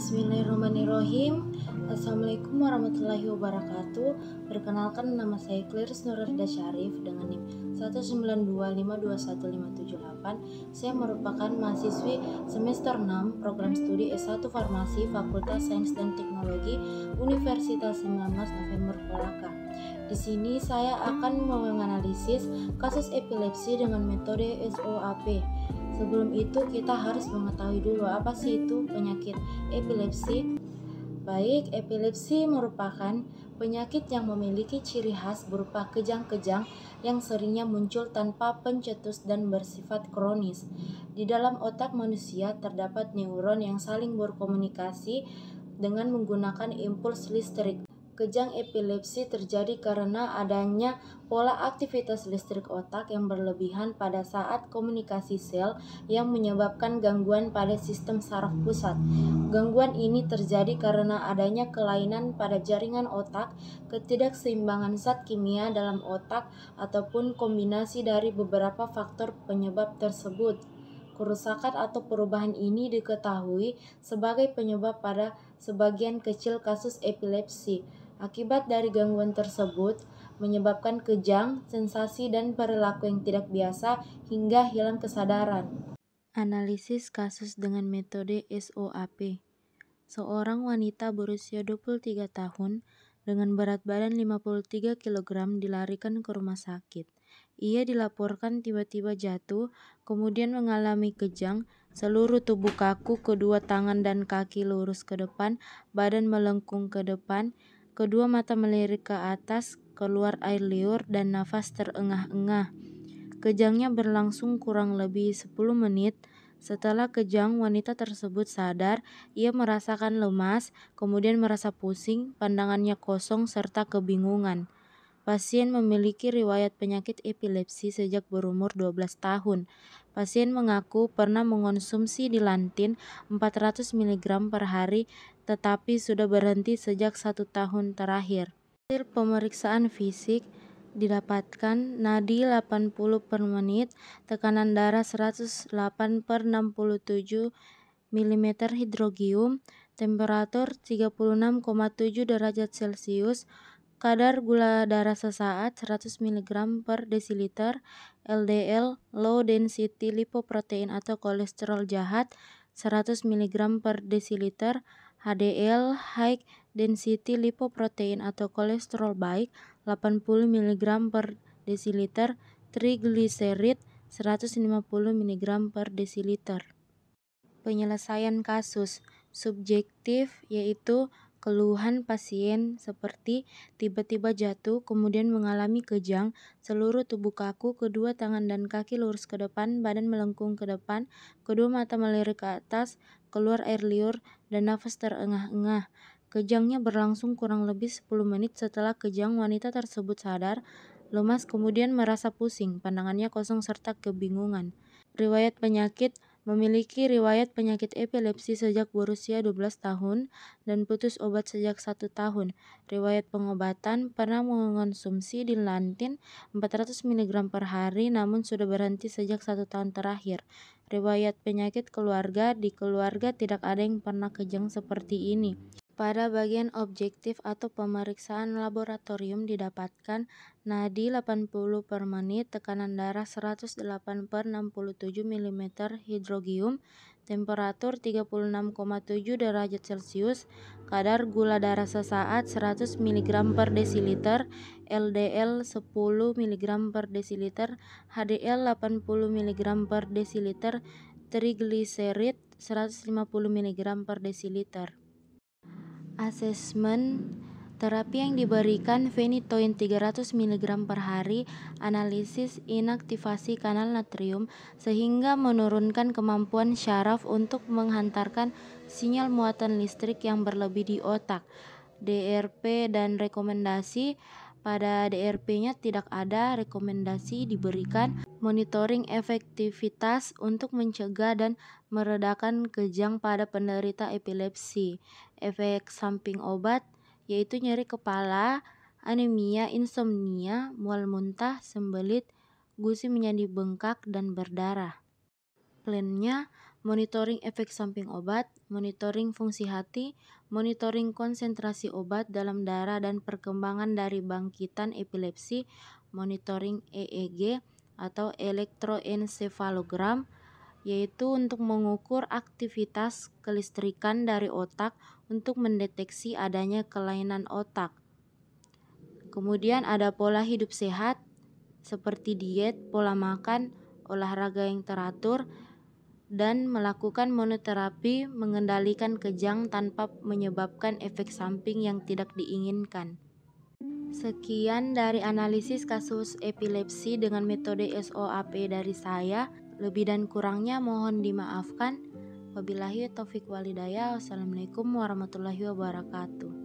Bismillahirrahmanirrahim. Assalamualaikum warahmatullahi wabarakatuh. Perkenalkan, nama saya Claris Nurarda Syarif dengan NIM 192521578. Saya merupakan mahasiswi semester 6 program studi S1 Farmasi Fakultas Sains dan Teknologi Universitas 19 November Palaka. Di sini saya akan menganalisis kasus epilepsi dengan metode SOAP. Sebelum itu kita harus mengetahui dulu apa sih itu penyakit epilepsi. Baik, epilepsi merupakan penyakit yang memiliki ciri khas berupa kejang-kejang yang seringnya muncul tanpa pencetus dan bersifat kronis. Di dalam otak manusia terdapat neuron yang saling berkomunikasi dengan menggunakan impuls listrik. Kejang epilepsi terjadi karena adanya pola aktivitas listrik otak yang berlebihan pada saat komunikasi sel yang menyebabkan gangguan pada sistem saraf pusat. Gangguan ini terjadi karena adanya kelainan pada jaringan otak, ketidakseimbangan zat kimia dalam otak, ataupun kombinasi dari beberapa faktor penyebab tersebut. Kerusakan atau perubahan ini diketahui sebagai penyebab pada sebagian kecil kasus epilepsi. Akibat dari gangguan tersebut menyebabkan kejang, sensasi, dan perilaku yang tidak biasa hingga hilang kesadaran. Analisis kasus dengan metode SOAP. Seorang wanita berusia 23 tahun dengan berat badan 53 kg dilarikan ke rumah sakit. Ia dilaporkan tiba-tiba jatuh, kemudian mengalami kejang, seluruh tubuh kaku, kedua tangan dan kaki lurus ke depan, badan melengkung ke depan, kedua mata melirik ke atas, keluar air liur, dan nafas terengah-engah. Kejangnya berlangsung kurang lebih 10 menit. Setelah kejang, wanita tersebut sadar. Ia merasakan lemas, kemudian merasa pusing, pandangannya kosong, serta kebingungan. Pasien memiliki riwayat penyakit epilepsi sejak berumur 12 tahun. Pasien mengaku pernah mengonsumsi Dilantin 400 mg per hari, tetapi sudah berhenti sejak 1 tahun terakhir. Hasil pemeriksaan fisik didapatkan nadi 80 per menit, tekanan darah 108 per 67 mm hidrogium, temperatur 36,7 derajat Celcius, kadar gula darah sesaat 100 mg per desiliter, LDL low density lipoprotein atau kolesterol jahat 100 mg per desiliter, HDL high density lipoprotein atau kolesterol baik 80 mg per desiliter, trigliserid 150 mg per desiliter. Penyelesaian kasus subjektif yaitu keluhan pasien seperti tiba-tiba jatuh, kemudian mengalami kejang, seluruh tubuh kaku, kedua tangan dan kaki lurus ke depan, badan melengkung ke depan, kedua mata melirik ke atas, keluar air liur, dan nafas terengah-engah. Kejangnya berlangsung kurang lebih 10 menit. Setelah kejang, wanita tersebut sadar, lemas, kemudian merasa pusing, pandangannya kosong, serta kebingungan. Riwayat penyakit: memiliki riwayat penyakit epilepsi sejak berusia 12 tahun dan putus obat sejak 1 tahun. Riwayat pengobatan: pernah mengonsumsi Dilantin 400 mg per hari namun sudah berhenti sejak 1 tahun terakhir. Riwayat penyakit keluarga: di keluarga tidak ada yang pernah kejang seperti ini. Pada bagian objektif atau pemeriksaan laboratorium didapatkan nadi 80 per menit, tekanan darah 108 per 67 mm hidrogium, temperatur 36,7 derajat Celcius, kadar gula darah sesaat 100 mg per desiliter, LDL 10 mg per desiliter, HDL 80 mg per desiliter, trigliserid 150 mg per desiliter. Asesmen terapi yang diberikan phenytoin 300 mg per hari, analisis inaktivasi kanal natrium sehingga menurunkan kemampuan syaraf untuk menghantarkan sinyal muatan listrik yang berlebih di otak. DRP dan rekomendasi: pada DRP-nya tidak ada rekomendasi diberikan. Monitoring efektivitas untuk mencegah dan meredakan kejang pada penderita epilepsi. Efek samping obat yaitu nyeri kepala, anemia, insomnia, mual muntah, sembelit, gusi menjadi bengkak dan berdarah. Plannya: monitoring efek samping obat, monitoring fungsi hati, monitoring konsentrasi obat dalam darah dan perkembangan dari bangkitan epilepsi, monitoring EEG atau elektroensefalogram, yaitu untuk mengukur aktivitas kelistrikan dari otak untuk mendeteksi adanya kelainan otak. Kemudian ada pola hidup sehat seperti diet, pola makan, olahraga yang teratur, dan melakukan monoterapi mengendalikan kejang tanpa menyebabkan efek samping yang tidak diinginkan. Sekian dari analisis kasus epilepsi dengan metode SOAP dari saya. Lebih dan kurangnya mohon dimaafkan. Wabillahi taufik walhidayah. Wassalamualaikum warahmatullahi wabarakatuh.